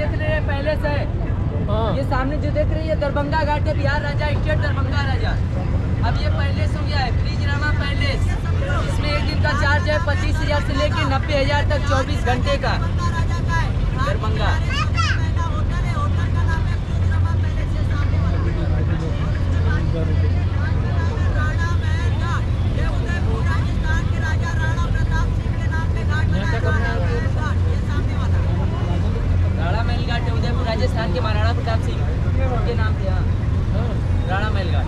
देख रहे हैं पहले से। ये सामने जो देख रहे हैं ये दरभंगा घाट है, बिहार राजा स्टेट दरभंगा राजा। अब ये पैलेस हो गया है, ब्रिजरामा पैलेस। इसमें एक दिन का चार्ज है 25,000 से लेकर 90,000 तक 24 घंटे का। दरभंगा राणा महल घाट है, उदयपुर राजस्थान के महाराणा प्रताप सिंह के नाम थे। हाँ, राणा महल घाट।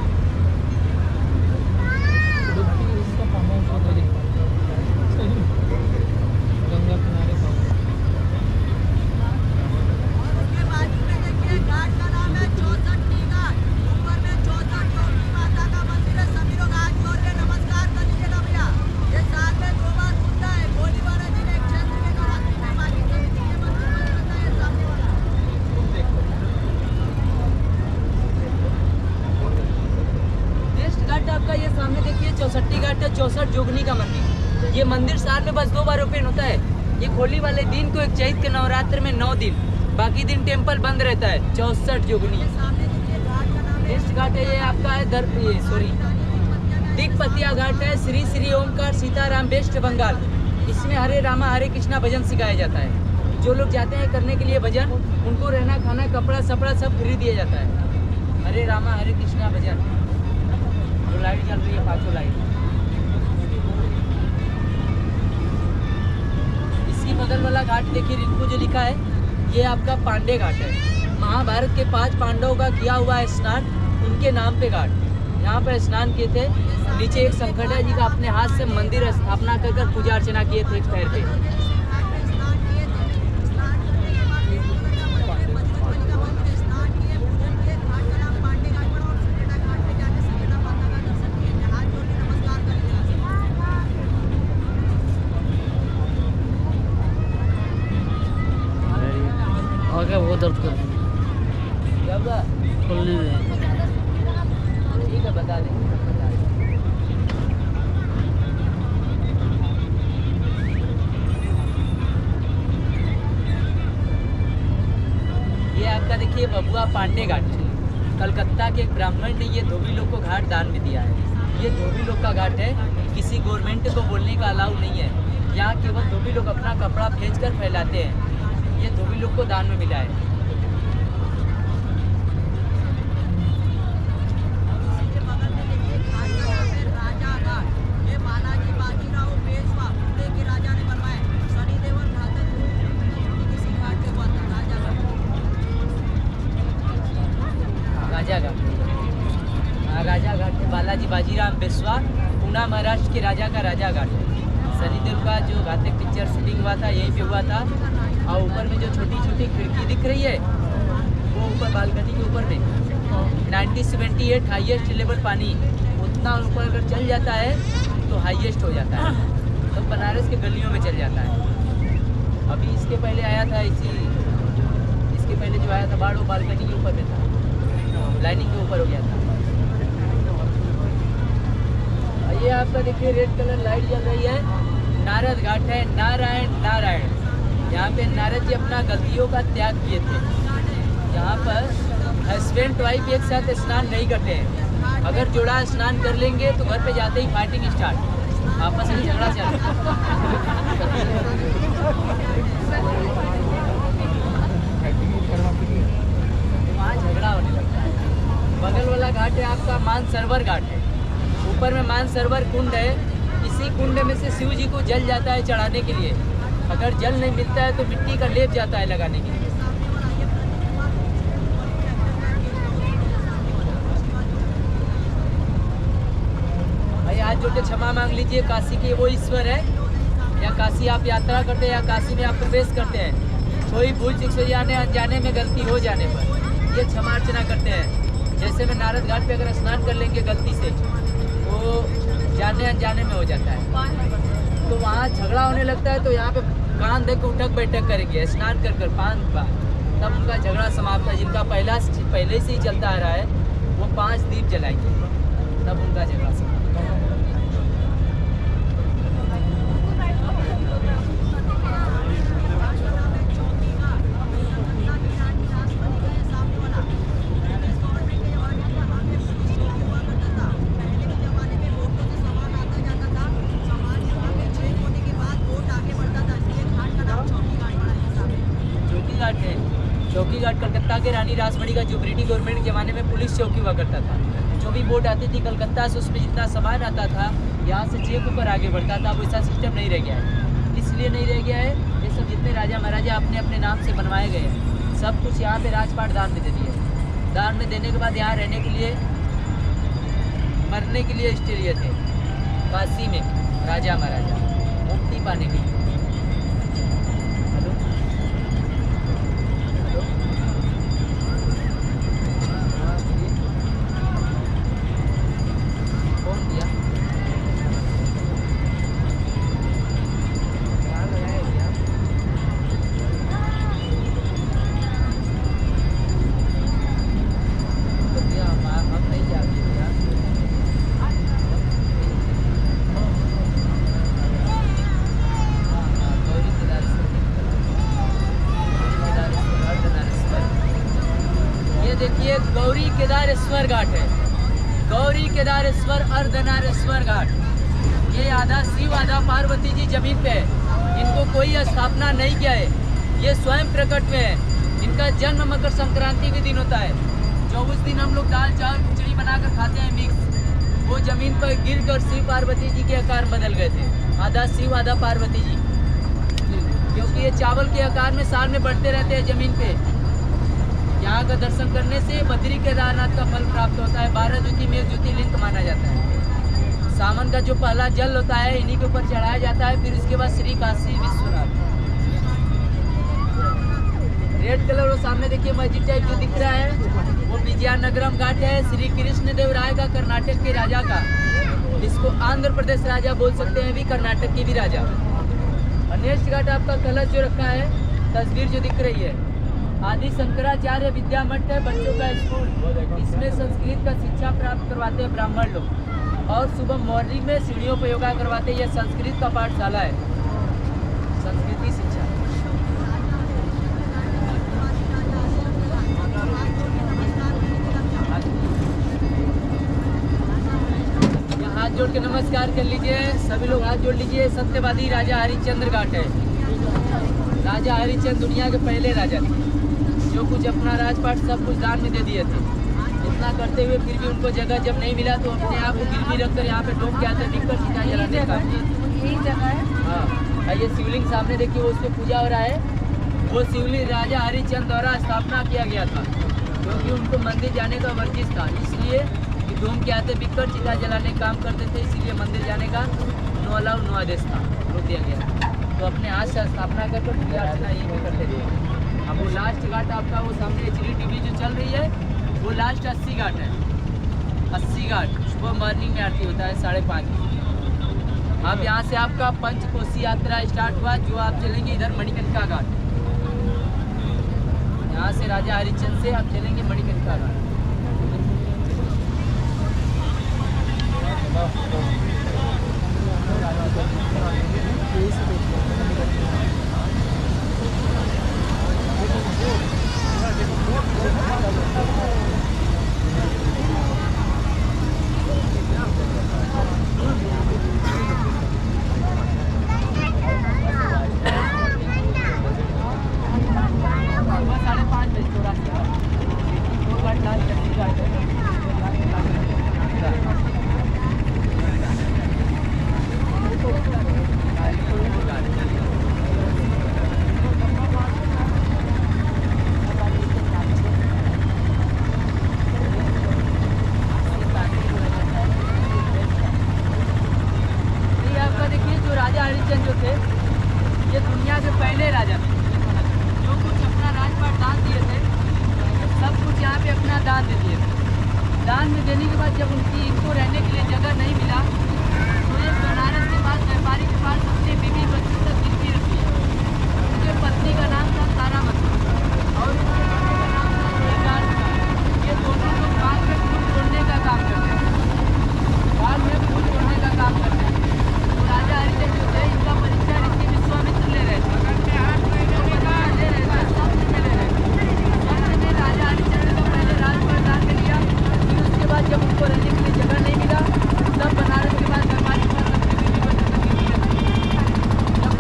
गंगा किनारे आपका ये सामने देखिए 64 घाट है, 64 जोगनी का मंदिर। ये मंदिर साल में बस 2 बार ओपन होता है। ये होली वाले दिन को, एक चैत के नवरात्र में 9 दिन, बाकी दिन टेम्पल बंद रहता है। 64 जोगनी नेक्स्ट घाट है ये आपका है दिगपतिया घाट है, श्री श्री ओमकार सीताराम वेस्ट बंगाल। इसमें हरे रामा हरे कृष्णा भजन सिखाया जाता है। जो लोग जाते हैं करने के लिए भजन, उनको रहना खाना कपड़ा सपड़ा सब फ्री दिया जाता है। हरे रामा हरे कृष्णा भजन। लाइट चल रही है, 5 लाइट। इसी बगल वाला घाट देखिए, इनको जो लिखा है ये आपका पांडे घाट है। महाभारत के 5 पांडवों का किया हुआ है स्नान, उनके नाम पे घाट। यहाँ पर स्नान किए थे। नीचे एक संकटा जी का अपने हाथ से मंदिर स्थापना कर पूजा अर्चना किए थे एक पैर पे। बहुत दर्द कर ठीक है, बता दें। ये आपका देखिए बबुआ पांडे घाट, कलकत्ता के एक ब्राह्मण ने ये धोबी लोग को घाट दान में दिया है। ये धोबी लोग का घाट है, किसी गवर्नमेंट को बोलने का अलाउ नहीं है। यहाँ केवल धोबी लोग अपना कपड़ा फेंच कर फैलाते हैं। ये धोबी लोग को दान में मिला है। राजा घाट है, बालाजी बाजीराव पेशवा, पूना महाराष्ट्र के राजा का राजा घाट है। शनिदेव का जो घातक पिक्चर शूटिंग हुआ था यहीं पे हुआ था। और ऊपर में जो छोटी छोटी खिड़की दिख रही है वो ऊपर बालकनी के ऊपर में 1978 हाईएस्ट लेवल पानी, उतना ऊपर अगर चल जाता है तो हाईएस्ट हो जाता है, तो बनारस के गलियों में चल जाता है। अभी इसके पहले आया था इसके पहले जो आया था बाढ़, वो बालकनी के ऊपर में था, लाइनिंग के ऊपर हो गया था। ये आपका देखिए रेड कलर लाइट जल रही है, नारद घाट है। नारायण नारायण, यहाँ पे नारद जी अपना गलतियों का त्याग किए थे। यहाँ पर हस्बैंड वाइफ एक साथ स्नान नहीं करते हैं। अगर जोड़ा स्नान कर लेंगे तो घर पे जाते ही फाइटिंग स्टार्ट, आपस में झगड़ा चल वहाँ झगड़ा होने लगता है। बगल वाला घाट है आपका मानसरोवर घाट है। ऊपर में मानसरोवर कुंड है। इसी कुंड में से शिव जी को जल जाता है चढ़ाने के लिए। अगर जल नहीं मिलता है तो मिट्टी का लेप जाता है लगाने के लिए। भाई हाथ जोड़ के क्षमा मांग लीजिए। काशी के वो ईश्वर है, या काशी आप यात्रा करते हैं या काशी में आप प्रवेश करते हैं, कोई भूल चूक से जाने अनजाने में गलती हो जाने पर ये क्षमा अर्चना करते हैं। जैसे में नारद घाट पे अगर स्नान कर लेंगे गलती से, वो जाने अनजाने में हो जाता है, तो वहाँ झगड़ा होने लगता है। तो यहाँ पे कान देख के उठक बैठक करेंगे स्नान कर 5 बार, तब उनका झगड़ा समाप्त है। जिनका पहले से ही चलता आ रहा है वो 5 दीप जलाएंगे, तब उनका झगड़ा समाप्त। चौकीघाट कलकत्ता के रानी रासमणी का जो ब्रिटिश गवर्नमेंट के ज़माने में पुलिस चौकी हुआ करता था। जो भी बोट आती थी कलकत्ता से, उसमें जितना सामान आता था यहाँ से चेक ऊपर आगे बढ़ता था। अब वैसा सिस्टम नहीं रह गया है। इसलिए नहीं रह गया है, ये सब जितने राजा महाराजा अपने अपने नाम से बनवाए गए हैं, सब कुछ यहाँ पे राजपाट दान में दे दिए। दान में देने के बाद यहाँ रहने के लिए, मरने के लिए स्टे लिए थे काशी में राजा महाराजा, मुक्ति पाने के लिए। हेलो हेलो, हाँ जी, कौन दिया? कहाँ लगाया भैया? तो भैया हम नहीं जाते भैया। ये देखिए गौरी केदारेश्वर घाट है, गौरी केदारेश्वर अर्धनारेश्वर घाट। ये आधा शिव आधा पार्वती जी जमीन पे है, इनको कोई स्थापना नहीं किया है, ये स्वयं प्रकट में है। इनका जन्म मकर संक्रांति के दिन होता है, जो उस दिन हम लोग दाल चावल खिचड़ी बनाकर खाते हैं मिक्स। वो जमीन पर गिर कर शिव पार्वती जी के आकार बदल गए थे, आधा शिव आधा पार्वती जी, क्योंकि ये चावल के आकार में साल में बढ़ते रहते हैं जमीन पे। यहाँ का दर्शन करने से बद्री केदारनाथ का फल प्राप्त होता है। 12 ज्योतिर्मय ज्योतिर्लिंग माना जाता है। सावन का जो पहला जल होता है इन्हीं के ऊपर चढ़ाया जाता है, फिर उसके बाद श्री काशी विश्वनाथ। रेड कलर वो सामने देखिए मस्जिद टाइप जो दिख रहा है, वो विजयनगरम घाट है, श्री कृष्ण देव राय का, कर्नाटक के राजा का। इसको आंध्र प्रदेश राजा बोल सकते हैं, भी कर्नाटक के भी राजा। और नेक्स्ट घाट आपका कलश जो रखा है, तस्वीर जो दिख रही है, आदि शंकराचार्य विद्या मठ है, बच्चों का स्कूल। इसमें संस्कृत का शिक्षा प्राप्त करवाते हैं ब्राह्मण लोग, और सुबह मॉर्निंग में सीढ़ियों पर योगा करवाते हैं। यह संस्कृत का पाठशाला है, संस्कृत की शिक्षा। हाथ जोड़ के नमस्कार कर लीजिए, सभी लोग हाथ जोड़ लीजिए। सत्यवादी राजा हरिश्चंद्र घाट है। राजा हरिश्चंद्र दुनिया के पहले राजा थे, जो कुछ अपना राजपाट सब कुछ दान में दे दिए थे। इतना करते हुए फिर भी उनको जगह जब नहीं मिला तो अपने आप को गिरवी रखकर यहाँ पे डोम के आते दिक्कत सीधा जलाने का। यही जगह है। हाँ, ये शिवलिंग सामने देखिए, वो उस पर पूजा हो रहा है। वो शिवलिंग राजा हरिश्चंद्र द्वारा स्थापना किया गया था, क्योंकि उनको मंदिर जाने का वर्जिश था। इसलिए कि डोम के आते बिककर चिता जलाने का काम करते थे, इसीलिए मंदिर जाने का नो अलाउ नो आदेश था, रोक दिया गया। तो अपने हाथ से स्थापना कर पूजा अर्चना यहीं पे करते थे। अब वो लास्ट घाट आपका वो सामने HD TV जो चल रही है, वो लास्ट 80 घाट है। 80 घाट सुबह मॉर्निंग में आरती होता है 5:30। अब यहाँ से आपका पंचकोसी यात्रा स्टार्ट हुआ, जो आप चलेंगे इधर मणिकर्णिका घाट। यहाँ से राजा हरिश्चंद्र से आप चलेंगे मणिकर्णिका घाट। हरिश्चंद्र जो थे, ये दुनिया के पहले राजा थे, जो कुछ अपना राजपाट दान दिए थे, सब कुछ यहाँ पे अपना दान दे दिए थे। दान में देने के बाद जब इनको रहने के लिए जगह नहीं मिला, तो ये बनारस के पास व्यापारी के पास अपने बीवी बच्चों तक गिरवी रखी है। उनके पत्नी का नाम था तारामती और उनके पति का नाम था जोईलाल। ये दोनों लोग बाग में फूल तोड़ने का काम करते हैं, बाग में फूल तोड़ने का काम करते हैं। तो राजा हरिश्चंद्र जो थे, इनका परिचय ऋषि विश्वामित्र ले रहे थे, ले रहे थे, सबसे पहले ले रहे थे। सबसे पहले राजा हरिश्चंद्र का पहले राजपाट दान में लिया। फिर उसके बाद जब उनको रहने के लिए जगह नहीं मिला, तब बनारस के बाद व्यापारी के पास अपनी बीवी बच्चों तक गिरवी रखी। जब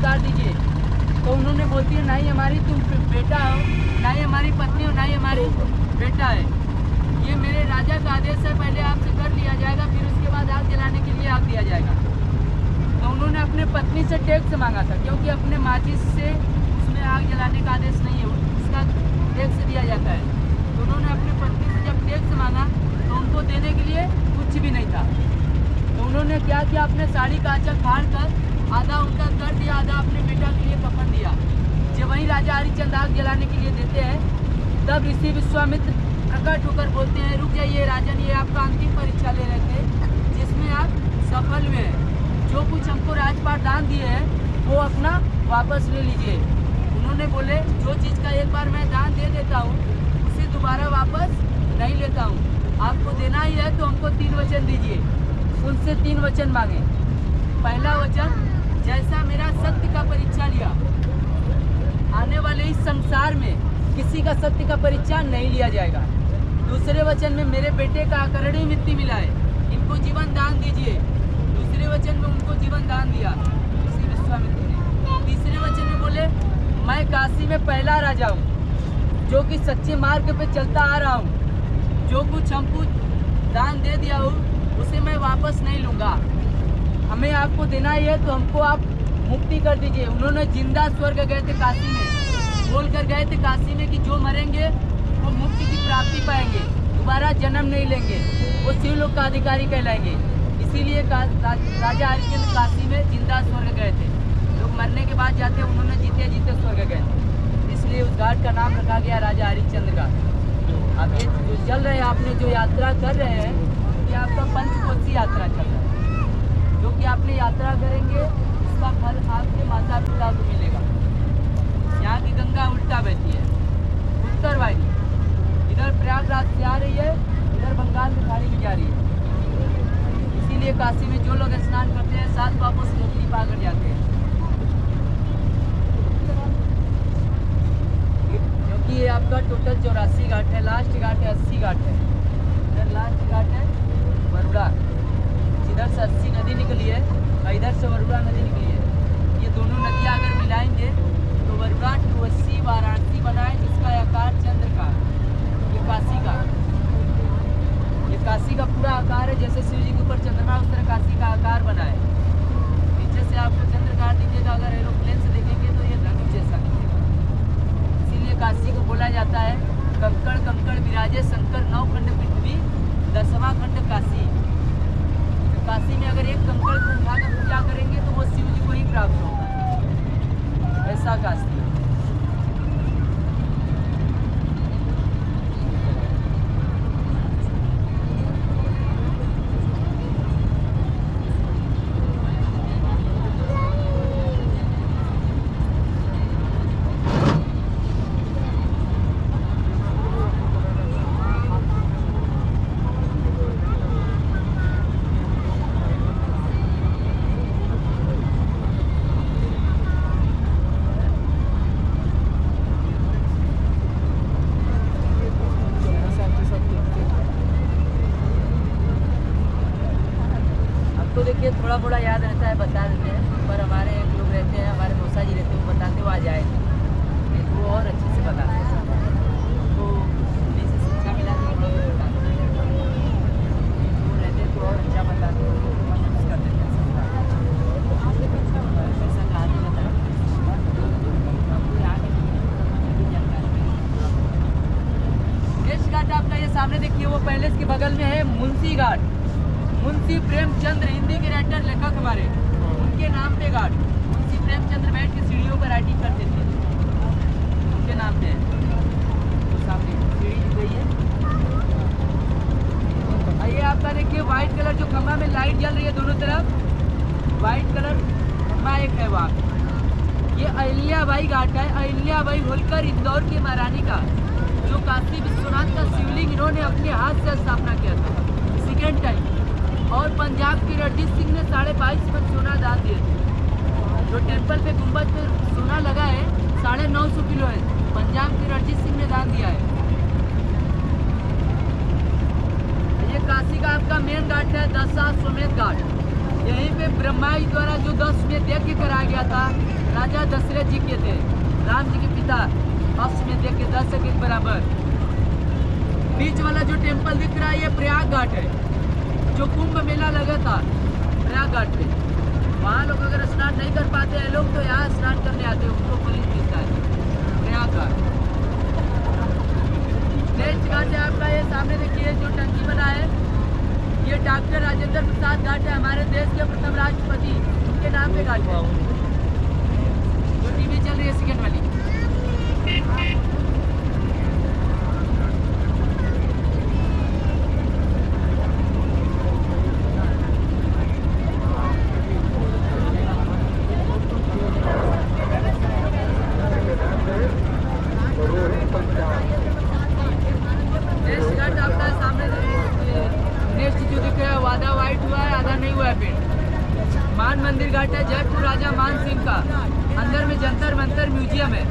नमस्कार दीजिए। तो उन्होंने बोलती है नहीं हमारी तुम बेटा हो, ना ही हमारी पत्नी हो, ना ही हमारी बेटा है, ये मेरे राजा का आदेश है, पहले आपसे कर लिया जाएगा, फिर उसके बाद आग जलाने के लिए आग दिया जाएगा। तो उन्होंने अपने पत्नी से टैक्स मांगा था, क्योंकि अपने माचिस से उसमें आग जलाने का आदेश नहीं है, उसका टैक्स दिया जाता है। तो उन्होंने अपने पत्नी से जब टैक्स मांगा तो उनको देने के लिए कुछ भी नहीं था। तो उन्होंने क्या किया, अपने साड़ी का आंचल फाड़ कर आधा उनका कर दिया, आधा अपने बेटा के लिए कफन दिया। जब वहीं राजा हरिश्चंद्र आग जलाने के लिए देते हैं, तब ऋषि विश्वामित्र प्रकट होकर बोलते हैं रुक जाइए राजन, ये आपका अंतिम परीक्षा ले रहे थे जिसमें आप सफल हुए हैं। जो कुछ हमको राजपाट दान दिए हैं वो अपना वापस ले लीजिए। उन्होंने बोले जो चीज़ का एक बार मैं दान दे देता हूँ उसे दोबारा वापस नहीं लेता हूँ, आपको देना ही है तो हमको 3 वचन दीजिए। उनसे 3 वचन मांगे। पहला वचन, जैसा मेरा सत्य का परीक्षा लिया, आने वाले इस संसार में किसी का सत्य का परीक्षा नहीं लिया जाएगा। दूसरे वचन में मेरे बेटे का अकरणीय मृत्यु मिला है, इनको जीवन दान दीजिए। दूसरे वचन में उनको जीवन दान दिया ऋषि विश्वामित्र ने। तीसरे वचन में बोले मैं काशी में पहला राजा हूँ जो कि सच्चे मार्ग पे चलता आ रहा हूँ, जो कुछ हमको दान दे दिया हो उसे मैं वापस नहीं लूँगा, हमें आपको देना ही है तो हमको आप मुक्ति कर दीजिए। उन्होंने जिंदा स्वर्ग गए थे काशी में, बोल कर गए थे काशी में कि जो मरेंगे वो मुक्ति की प्राप्ति पाएंगे, दोबारा जन्म नहीं लेंगे, वो शिवलोक का अधिकारी कहलाएंगे। इसीलिए राजा हरिश्चंद्र काशी में जिंदा स्वर्ग गए थे। लोग मरने के बाद जाते, उन्होंने जीते जीते स्वर्ग गए थे, इसलिए उस घाट का नाम रखा गया राजा हरिश्चंद्र का। अब ये जो चल रहे हैं, आपने जो यात्रा कर रहे हैं, ये आपका पंचकोशी यात्रा चल रहा है, जो कि आपने यात्रा करेंगे उसका फल आपके माता पिता को मिलेगा। यहाँ की गंगा उल्टा बहती है, उत्तर वाहिनी, इधर प्रयागराज से आ रही है, इधर बंगाल की खाड़ी में जा रही है। इसीलिए काशी में जो लोग स्नान करते हैं 7 पापों से मुक्ति पाकर जाते हैं, क्योंकि ये आपका टोटल 84 घाट है, लास्ट घाट है 80 घाट है। इधर लास्ट घाट है वरुड़ा, इधर से 80 नदी निकली है और इधर से वरुड़ा नदी निकली है। ये दोनों नदियाँ अगर मिलाएंगे तो वरुड़ा 280 वाराणसी बना है, जिसका आकार चंद्र का, ये काशी का पूरा आकार है। जैसे शिव जी के ऊपर चंद्रमा, उस तरह काशी का आकार बना है। नीचे से आपको चंद्रकार दिखेगा, अगर एरोप्लेन से देखेंगे तो ये धनुष जैसा दिखेगा। इसीलिए काशी को बोला जाता है कंकड़ कंकड़ विराजे शंकर, 9 खंड पृथ्वी 10वां खंड काशी। काशी में अगर एक कंकड़ को उठाकर पूजा करेंगे तो वो शिव जी को ही प्राप्त होगा, ऐसा काशी है। तो देखिए थोड़ा थोड़ा याद रहता है, बता देते हैं, पर हमारे एक लोग रहते हैं, हमारे मौसा जी रहते हैं, वो बताते वो आ जाए नहीं तो वो और अच्छे से बताते हैं। तो उन्हीं से शिक्षा मिला तो थोड़ा बहुत बताते हैं, वो रहते तो और अच्छा बताते हैं, यूज़ कर देते हैं ऐसा कहानी बताया। नेक्स्ट घाट आपका ये सामने देखिए, वो पैलेस के बगल में है मुंशी घाट। मुंशी प्रेमचंद्र हिंदी के राइटर लेखक हमारे, उनके नाम पे घाट। मुंशी प्रेमचंद्र बैठ के सीढ़ियों पर राइटिंग करते थे, उनके नाम पे तो सामने सीढ़ी गई है। आइए आपका देखिए व्हाइट कलर जो खंभा में लाइट जल रही है दोनों तरफ, व्हाइट कलर खंभा एक है वहाँ। ये अहिल्याबाई घाट है, अहिल्याबाई होलकर इंदौर की महारानी का, जो काशी विश्वनाथ का शिवलिंग इन्होंने अपने हाथ से स्थापना किया था सेकेंड टाइम। और पंजाब की रणजीत सिंह ने 22.5 मन सोना दान दिए थे। जो टेम्पल पे गुंबद पे सोना लगा है 950 किलो है, पंजाब की रणजीत सिंह ने दान दिया है। ये काशी का आपका मेन घाट है दशाश्वमेध घाट। यहीं पे ब्रह्मा जी द्वारा जो 10 यज्ञ कराया गया था, राजा दशरथ जी के थे, राम जी के पिता, अश्वमेध यज्ञ 10 के बराबर। बीच वाला जो टेम्पल दिख रहा है ये प्रयाग घाट है, जो कुंभ मेला लगा था प्रयाग घाट पे। वहाँ लोग अगर स्नान नहीं कर पाते हैं लोग तो यहाँ स्नान करने आते हैं, उनको पुलिस मिलता है प्रयाग घाट। नेक्स्ट घाट है आपका ये सामने देखिए जो टंकी बना है, ये डॉक्टर राजेंद्र प्रसाद घाट है, हमारे देश के प्रथम राष्ट्रपति, उनके नाम पे घाट है। जो टीवी चल रही है सेकेंड वाली, मान मंदिर घाट है, जयपुर राजा मान सिंह का। अंदर में जंतर मंतर म्यूजियम है,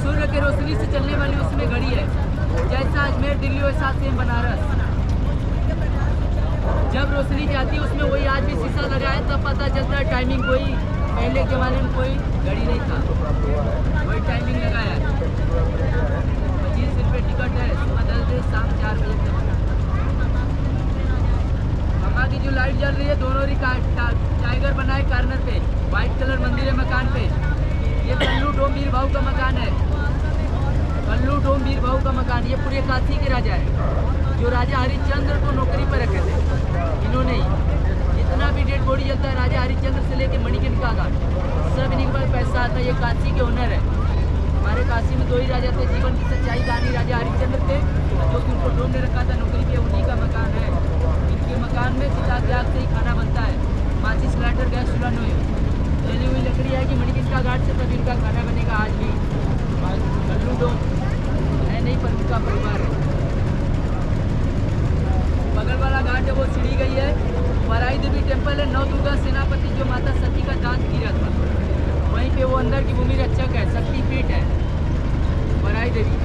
सूर्य के रोशनी से चलने वाली उसमें घड़ी है, जैसा अजमेर दिल्ली वैसा सेम बनारस। जब रोशनी जाती है उसमें वही आज भी शीशा लगा है, तब पता चलता है टाइमिंग। कोई पहले के ज़माने में कोई घड़ी नहीं था, वही टाइमिंग लगाया है। 25 रुपये टिकट है, सुबह 10 बजे शाम 4 बजे तक। गंगा की जो लाइट जल रही है दोनों टाइगर बना है कार्नर पे, व्हाइट कलर मंदिर है मकान पे। ये कल्लू डोम वीर भाऊ का मकान है, कल्लू डोम वीर भाऊ का मकान। ये पूरे काशी के राजा है, जो राजा हरिश्चंद्र को नौकरी पर रखे थे इन्होंने ही। जितना भी डेड बॉडी जलता है राजा हरिश्चंद्र से लेके मणिकर्णिका घाट, सब इन्हीं के पास पैसा आता है। ये काशी के ओनर है। हमारे काशी में 2 ही राजा थे, जीवन की सच्चाई कहानी राजा हरिश्चंद्र थे, जो कि उनको डोम ने रखा था नौकरी पे, उन्हीं का मकान है। इनके मकान में सीधा त्याग से ही खाना बनता है, माचिस लाइटर गैस चूल्हा नहीं है। जली हुई लकड़ी है कि मणिकर्णिका घाट से तभी इनका खाना बनेगा आज भी। कल्लू डोम है नहीं पर उनका परिवार है। बगल वाला घाट है वो सीढ़ी गई है, वराई देवी टेम्पल है, नवदुर्गा सेनापति जो माता सती का दांत गिरा था, वहीं पे वो अंदर की भूमि रक्षक है, शक्ति पीठ है वराई देवी।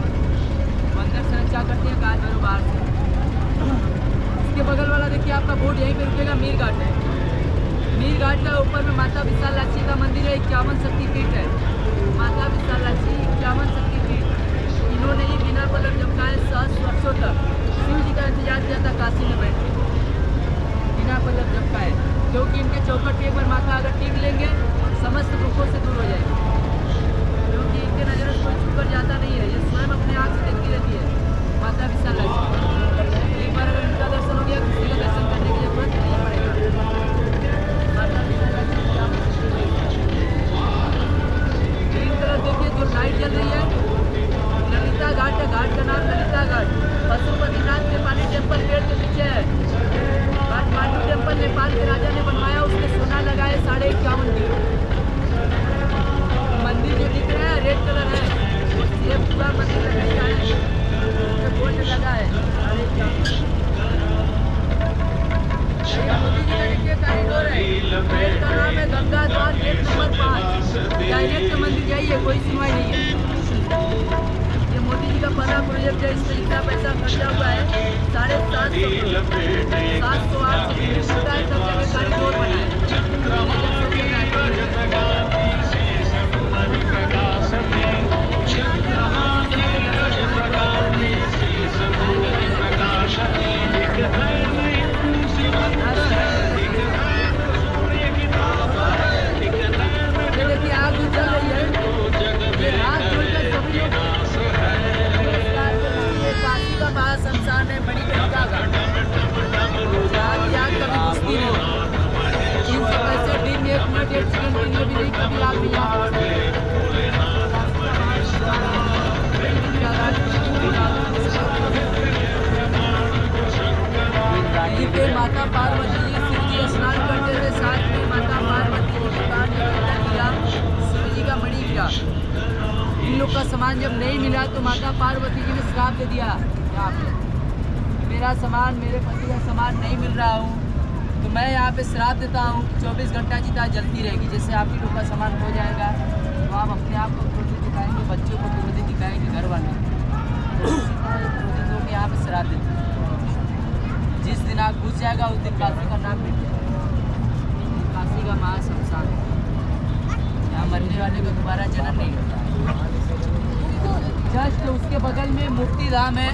वो अंदर से रक्षा करते हैं, काल भैरव बाहर से। इसके बगल वाला देखिए आपका बोर्ड यहीं पे रुकेगा, मीर घाट है। मीर घाट का ऊपर में माता विशालाक्षी का मंदिर है, 51 शक्ति पीठ है। माता विशालाक्षी 51 शक्ति पीठ। इन्होंने ही बिना पलक झपकाए 7 वर्षों तक शिव जी का इंतजार किया था काशी में बैठ के, बिना पलक झपकाए, क्योंकि इनके चौखट पे एक बार माथा अगर टीक लेंगे समस्त दुखों से दूर हो जाएगी, क्योंकि इनके नजर से कोई छूकर जाता नहीं है। ये स्वयं अपने आँख से देखती रहती है माता विशालाक्षी। एक बार अगर इनका दर्शन हो गया किसी का दर्शन करने की जरूरत नहीं पड़ेगा। माता विशालाक्षी ग्रीन कलर देखिए जो लाइट जल रही है, ललिता घाट है, घाट का नाम ललिता घाट। पशुपतिनाथ नेपाली टेम्पल पेड़ के पीछे है। काठमांडू टेम्पल नेपाल के राजा ने बनवाया, उसमें सोना लगा है 51.5 किलो। मंदिर जो दिख रहा है रेड कलर है, ये पूरा मंदिर लकड़ी का है, उसमें गोल्ड लगा है 51.5। मोदी जी का देखिए कॉरिडोर है, गेट का नाम है गंगा द्वार, गेट नंबर 5। डायरेक्ट मंदिर जाइए, कोई सुनवाई नहीं है। ये मोदी जी का पहला प्रोजेक्ट है, इसमें इतना पैसा खर्चा हुआ है 750 होता है, सब जगह कॉरिडोर बना है। देखिए आग भी चल रही है, ये हाथ जोड़कर सभी लोग काशी का महाश्मशान है मणिकर्णिका घाट, जहाँ की आग कभी बुझती नहीं। 365 दिन 1 मिनट 1 सेकंड के लिए भी नहीं कभी आग नहीं आती। यहीं पे माता पार्वती जी शिव जी स्नान करते थे, साथ में माता पार्वती जी का गिरा, शिव जी का मणि गिरा। इन लोग का सामान जब नहीं मिला तो माता पार्वती जी ने श्राप दे दिया, यहाँ पे मेरा सामान, मेरे पति का सामान नहीं मिल रहा हूँ, तो मैं यहाँ पे श्राप देता हूँ 24 घंटा चिता जलती रहेगी। जैसे आप ही लोग का सामान हो जाएगा तो आप अपने आप को क्रोधित दिखाएंगे, बच्चों को क्रोधित दिखाएंगे, घर वाले क्रोधित होकर यहाँ पे श्राप देते हैं। जिस दिन आग बुझ जाएगा उस दिन काशी का नाम मिट जाएगा। मरने वाले को दोबारा जन्म नहीं होता है। जस्ट उसके बगल में मुक्ति धाम है,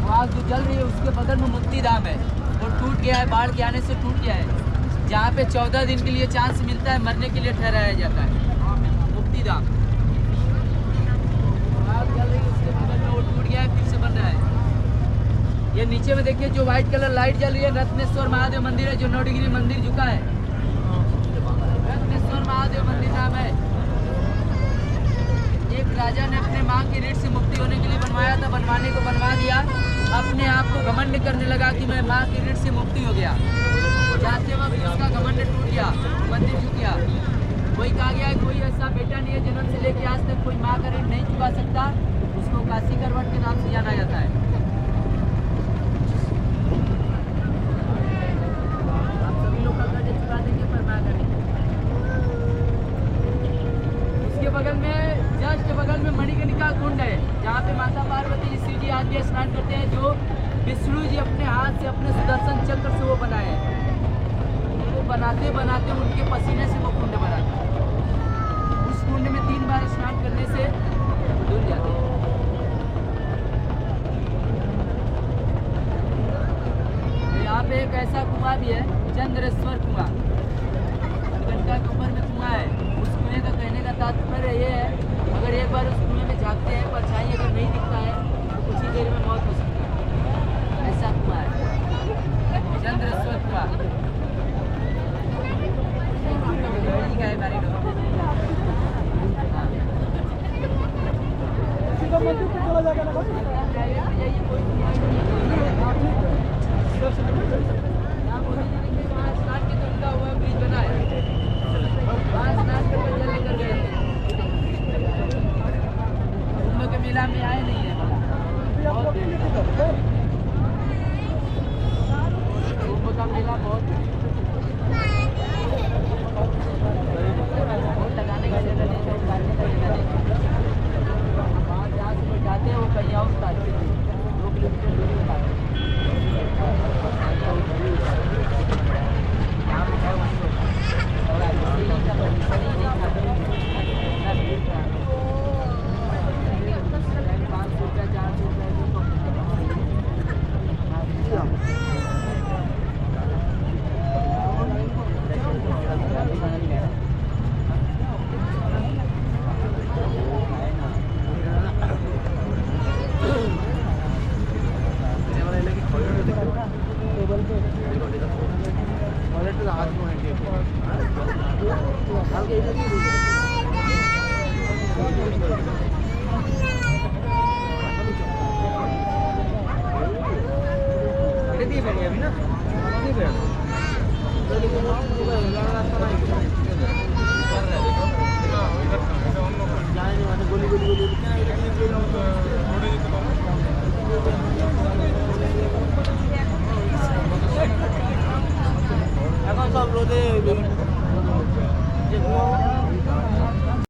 वो आग जो जल रही है उसके बगल में मुक्ति धाम है, वो टूट गया है, बाढ़ के आने से टूट गया है, जहाँ पे 14 दिन के लिए चांस मिलता है मरने के लिए ठहराया जाता है, मुक्ति धाम। आग जल रही है उसके बगल में, वो टूट गया है, फिर से बन रहा है। ये नीचे में देखिए जो व्हाइट कलर लाइट जल रही है, रत्नेश्वर महादेव मंदिर है, जो 9 डिग्री मंदिर झुका है, रत्नेश्वर महादेव मंदिर नाम है। एक राजा ने अपने माँ की ऋण से मुक्ति होने के लिए बनवाया था, बनवाने को बनवा दिया, अपने आप को घमंड करने लगा कि मैं माँ की ऋण से मुक्ति हो गया। जाते वक्त उसका घमंड टूट गया, मंदिर झुक गया। वही कहा गया है कोई ऐसा बेटा नहीं है जन्म से लेके आज तक कोई माँ का ऋण नहीं चुका सकता, उसको काशी करवट के नाम से जाना जाता है। आप सभी लोग का कर्ज चुका देंगे पर माँ का नहीं। उसके बगल में जस्ट बगल में मणिकर्णिका कुंड है, जहाँ पे माता पार्वती जी शिव जी आज भी स्नान करते हैं, जो विष्णु जी अपने हाथ से अपने सुदर्शन चक्र से वो बनाए हैं। वो बनाते बनाते उनके पसीने से वो कुंड बना था। उस कुंड में 3 बार स्नान करने से धुल जाते हैं। यहाँ पे एक ऐसा कुआं भी है, चंद्रेश्वर कुआं, गंगा के ऊपर में कुआं है। उस कुएं का कहने का तात्पर्य ये है, अगर एक बार उस कुएं में झांकते हैं, परछाई अगर नहीं दिखता है तो कुछ ही देर में मौत हो सकती है। ऐसा कुआं है चंद्रेश्वर कुआं। का है हाँ। ब्रिज बना है, स्नान करके जल लेकर गए थे। कुंभ के मेला में आए नहीं है, कुंभ का मेला बहुत लगाने का जगह नहीं, उतारने का जगह नहीं। वहाँ जहाँ से जाते हैं वो कहीं और उतारते हैं, 2 किलोमीटर दूरी उतारते हैं। यहाँ पे है वहीं लोग थोड़ा इसी का परमिशन ही नहीं था, 500 रुपया 400 रुपया এখন সব রোদে